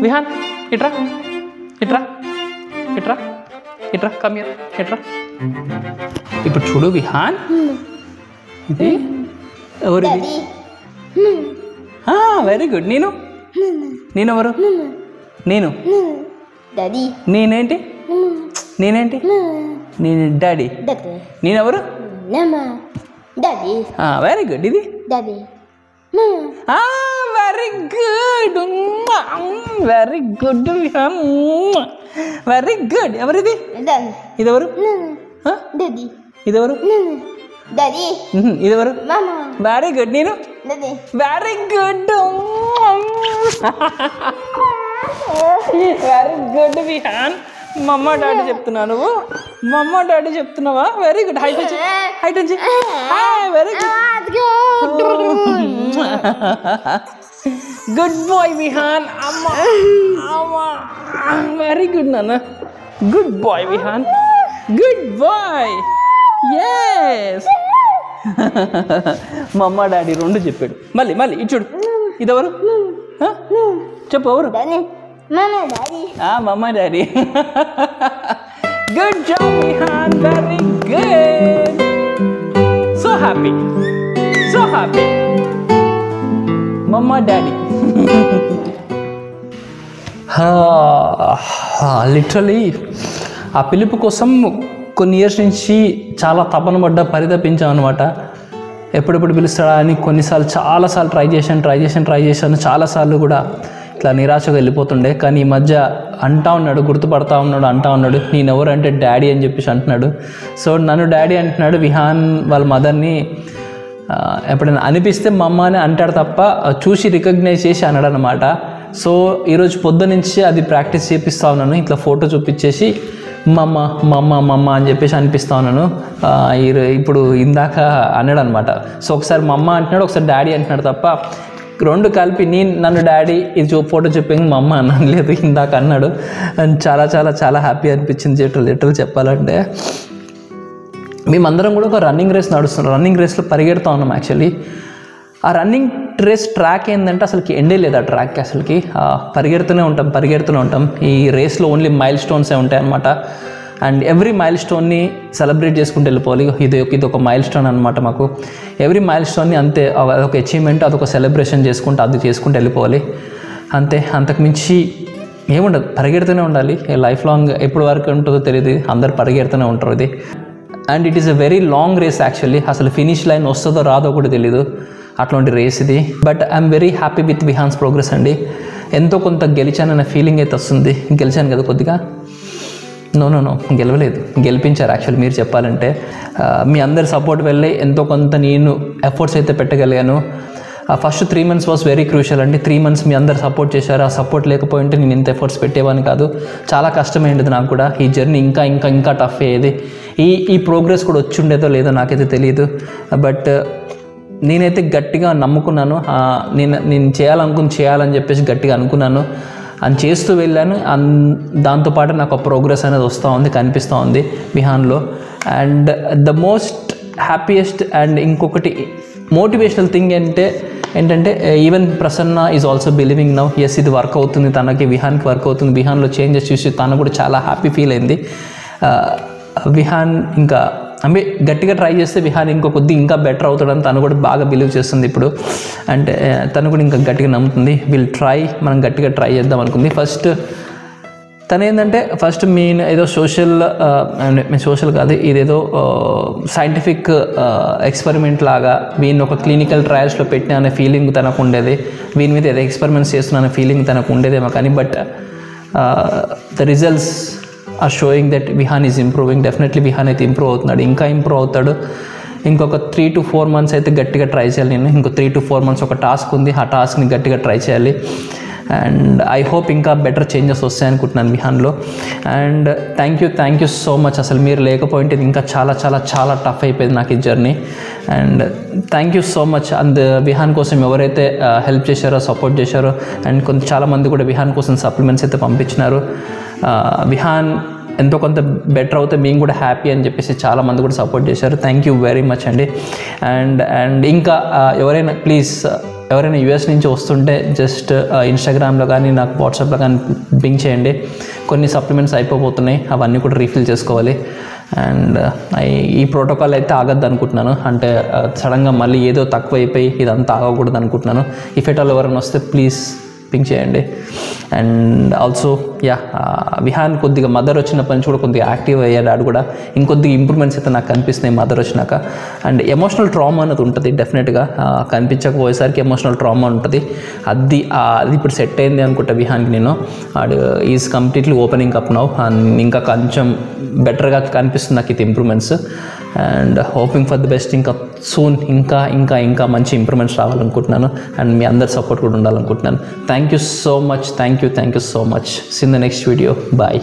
విహాన్ ఇట్రా ఇట్రా ఇట్రా ఇట్రా కమ్ హియర్ ఇట్రా. ఇప్పుడు చూడు విహాన్, ఇది ఎవరిది? Very good. నేనెవరు? నేను నేనేంటి? నేనేంటి? నేను డాడీ. నేనెవరు? Very good. ఇది very good, very good Vihan, very good. ఎవరిది? ఇదెవరు? ఇదెవరు? ఇదెవరు? Very good. నేను very good, very good Vihan. Mummy daddy చెప్తున్నా, నువ్వు మమ్మ డాడీ చెప్తున్నావా? Very good. హైట్ వచ్చి హైట్ వచ్చి very good, good boy Vihan. అమ్మ అమ్మ, వెరీ గుడ్ నాన్న, good boy Vihan, good boy. Yes, mummy daddy రెండు చెప్పాడు. మళ్ళీ మళ్ళీ ఇటు చూడు, ఇదెవరు? చెప్పు ఎవరు? Mumma daddy. Good job Vihaan, very good. So happy, so happy. Mumma daddy. Literally ఆ పిలుపు కోసం కొన్ని ఇయర్స్ నుంచి చాలా తపన పడ్డా, పరితపించాం అనమాట. ఎప్పుడెప్పుడు పిలుస్తాడా అని కొన్నిసార్లు చాలాసార్లు ట్రై చేశాను. చాలాసార్లు కూడా ఇట్లా నిరాశగా వెళ్ళిపోతుండే. కానీ ఈ మధ్య అంటా ఉన్నాడు, గుర్తుపడతా ఉన్నాడు, నేనెవరంటే డాడీ అని చెప్పేసి అంటున్నాడు. సో నన్ను డాడీ అంటున్నాడు. విహాన్ వాళ్ళ మదర్ని ఎప్పుడైనా అనిపిస్తే మమ్మ అని అంటాడు తప్ప చూసి రికగ్నైజ్ చేసి అన్నాడు అనమాట. సో ఈరోజు పొద్దు నుంచి అది ప్రాక్టీస్ చేపిస్తూ ఉన్నాను. ఇట్లా ఫోటో చూపించేసి మమ్మ మమ్మ మమ్మ అని చెప్పేసి అనిపిస్తూ ఉన్నాను. ఇప్పుడు ఇందాక అన్నాడు అనమాట. సో ఒకసారి మమ్మ అంటున్నాడు, ఒకసారి డాడీ అంటున్నాడు తప్ప రెండు కలిపి నన్ను డాడీ ఇది ఫోటో చెప్పాను మా అమ్మ అన్నాను లేదు, ఇందాక అన్నాడు. అండ్ చాలా చాలా చాలా హ్యాపీ అనిపించింది లిటరల్ చెప్పాలంటే. మేమందరం కూడా ఒక రన్నింగ్ రేస్ నడుస్తున్నాం, రన్నింగ్ రేస్లో పరిగెడుతూ ఉన్నాం. యాక్చువల్లీ ఆ రన్నింగ్ రేస్ ట్రాక్ ఏంటంటే అసలుకి ఎండే లేదు. ఆ ట్రాక్కి అసలుకి పరిగెడుతూనే ఉంటాం. ఈ రేస్లో ఓన్లీ మైల్ స్టోన్సే ఉంటాయి అన్నమాట. అండ్ ఎవ్రీ మైల్ స్టోన్ని సెలబ్రేట్ చేసుకుంటూ వెళ్ళిపోవాలి. ఇది ఒక మైల్ స్టోన్ అనమాట మాకు. ఎవ్రీ మైల్ స్టోన్ని అంతే, అదొక అచీవ్మెంట్, అదొక సెలబ్రేషన్ చేసుకుంటూ వెళ్ళిపోవాలి అంతే. అంతకుమించి ఏముండదు, పరిగెడుతూనే ఉండాలి. లైఫ్ లాంగ్ ఎప్పుడు వరకు ఉంటుందో తెలియదు, అందరు పరిగెడుతూనే ఉంటారు ఇది. And it is a very long race actually. అసలు ఫినిష్ లైన్ వస్తుందో రాదో కూడా తెలీదు, అట్లాంటి రేస్ ఇది. But I'm very happy with Vihan's progress అండి. ఎంతో కొంత గెలిచానన్న ఫీలింగ్ అయితే వస్తుంది. గెలిచాను కదా కొద్దిగా, నో గెలవలేదు, గెలిపించారు యాక్చువల్లీ మీరు చెప్పాలంటే. మీ అందరి సపోర్ట్ వెళ్ళి ఎంతో కొంత నేను ఎఫర్ట్స్ అయితే పెట్టగలిగాను. First 3 months was very crucial అండి. 3 months మీ అందరు సపోర్ట్ చేశారు. ఆ సపోర్ట్ లేకపోయింటే నేను ఇంత ఎఫర్ట్స్ పెట్టేవాని కాదు. చాలా కష్టమైంది నాకు కూడా. ఈ జర్నీ ఇంకా టఫ్ అయ్యేది. ఈ ప్రోగ్రెస్ కూడా వచ్చి ఉండేదో లేదో నాకైతే తెలియదు. బట్ నేనైతే గట్టిగా నమ్ముకున్నాను. నేను చేయాలని చెప్పేసి గట్టిగా అనుకున్నాను. అని చేస్తూ వెళ్ళాను. దాంతోపాటు నాకు ప్రోగ్రెస్ అనేది వస్తూ ఉంది, కనిపిస్తూ ఉంది విహాన్లో. And the most happiest and ఇంకొకటి మోటివేషనల్ థింగ్ ఏంటంటే even Prasanna is also believing now. Yes, ఇది వర్క్ అవుతుంది తనకి, విహాన్కి వర్క్ అవుతుంది. విహాన్లో చేంజెస్ చూసి తను కూడా చాలా హ్యాపీ ఫీల్ అయింది. విహాన్ ఇంకా గట్టిగా ట్రై చేస్తే విహాన్ ఇంకా బెటర్ అవుతాడని తను కూడా బాగా బిలీవ్ చేస్తుంది ఇప్పుడు. అంటే తను కూడా ఇంకా గట్టిగా నమ్ముతుంది. మనం గట్టిగా ట్రై చేద్దాం అనుకుంది. తను ఏంటంటే ఫస్ట్ ఏదో సోషల్ కాదు, ఇదేదో సైంటిఫిక్ ఎక్స్పెరిమెంట్ లాగా వీడిని ఒక క్లినికల్ ట్రయల్స్లో పెట్టిన అనే ఫీలింగ్ తనకు ఉండేది. వీని మీద ఏదో ఎక్స్పెరిమెంట్స్ చేస్తున్నా అనే ఫీలింగ్ తనకు ఉండేదేమో. కానీ but the results are showing that Vihaan is improving. Definitely Vihaan అయితే ఇంప్రూవ్ అవుతున్నాడు, ఇంకా ఇంప్రూవ్ అవుతాడు. ఇంకొక 3 to 4 months అయితే గట్టిగా ట్రై చేయాలి. నేను ఇంకో 3 to 4 months ఒక టాస్క్ ఉంది, ఆ టాస్క్ని గట్టిగా ట్రై చేయాలి. అండ్ ఐ హోప్ ఇంకా బెటర్ చేంజెస్ వస్తాయనుకుంటున్నాను విహాన్లో. And thank you so much. అసలు మీరు లేకపోయింటే ఇంకా చాలా చాలా చాలా టఫ్ అయిపోయింది నాకు ఈ journey. And thank you so much. And Vihaan కోసం ఎవరైతే హెల్ప్ చేశారో, సపోర్ట్ చేశారో, అండ్ చాలామంది కూడా విహాన్ కోసం సప్లిమెంట్స్ అయితే పంపించినారు. విహాన్ ఎంతో కొంత బెటర్ అవుతే మేము కూడా హ్యాపీ అని చెప్పేసి చాలామంది కూడా సపోర్ట్ చేశారు. థ్యాంక్ యూ వెరీ మచ్ అండి. అండ్ ఇంకా ఎవరైనా ప్లీజ్ ఎవరైనా యూఎస్ నుంచి వస్తుంటే జస్ట్ ఇన్స్టాగ్రామ్లో కానీ నాకు వాట్సాప్లో కానీ పింగ్ చేయండి. కొన్ని సప్లిమెంట్స్ అయిపోతున్నాయి, అవన్నీ కూడా రీఫిల్ చేసుకోవాలి. అండ్ ఈ ప్రోటోకాల్ అయితే ఆగద్దు అనుకుంటున్నాను. అంటే సడన్గా మళ్ళీ ఏదో తక్కువ అయిపోయి ఇదంతా ఆగకూడదు అనుకుంటున్నాను. ఇఫ్ ఎట్ ఆల్ ఎవరైనా వస్తే ప్లీజ్ పింక్ చేయండి. అండ్ ఆల్సో విహాన్ కొద్దిగా మదర్ వచ్చినప్పటి నుంచి కూడా కొద్దిగా యాక్టివ్ అయ్యాడు. ఆడు కూడా ఇంకొద్దిగా ఇంప్రూవ్మెంట్స్ అయితే నాకు కనిపిస్తున్నాయి మదర్ వచ్చినాక. అండ్ ఎమోషనల్ ట్రామా అనేది ఉంటుంది డెఫినెట్గా, కనిపించకపోయేసరికి ఎమోషనల్ ట్రామా ఉంటుంది. అది ఇప్పుడు సెట్ అయింది అనుకుంటా విహాన్కి. నేను ఆడు is completely opening up now. And ఇంకా కొంచెం బెటర్గా కనిపిస్తుంది నాకు ఇది improvements. And hoping for the best. ఇంకా సూన్ ఇంకా ఇంకా ఇంకా మంచి ఇంప్రూవ్మెంట్స్ రావాలనుకుంటున్నాను. అండ్ మీ అందరి సపోర్ట్ కూడా ఉండాలనుకుంటున్నాను. Thank you so much. Thank you so much. See in the next video. Bye.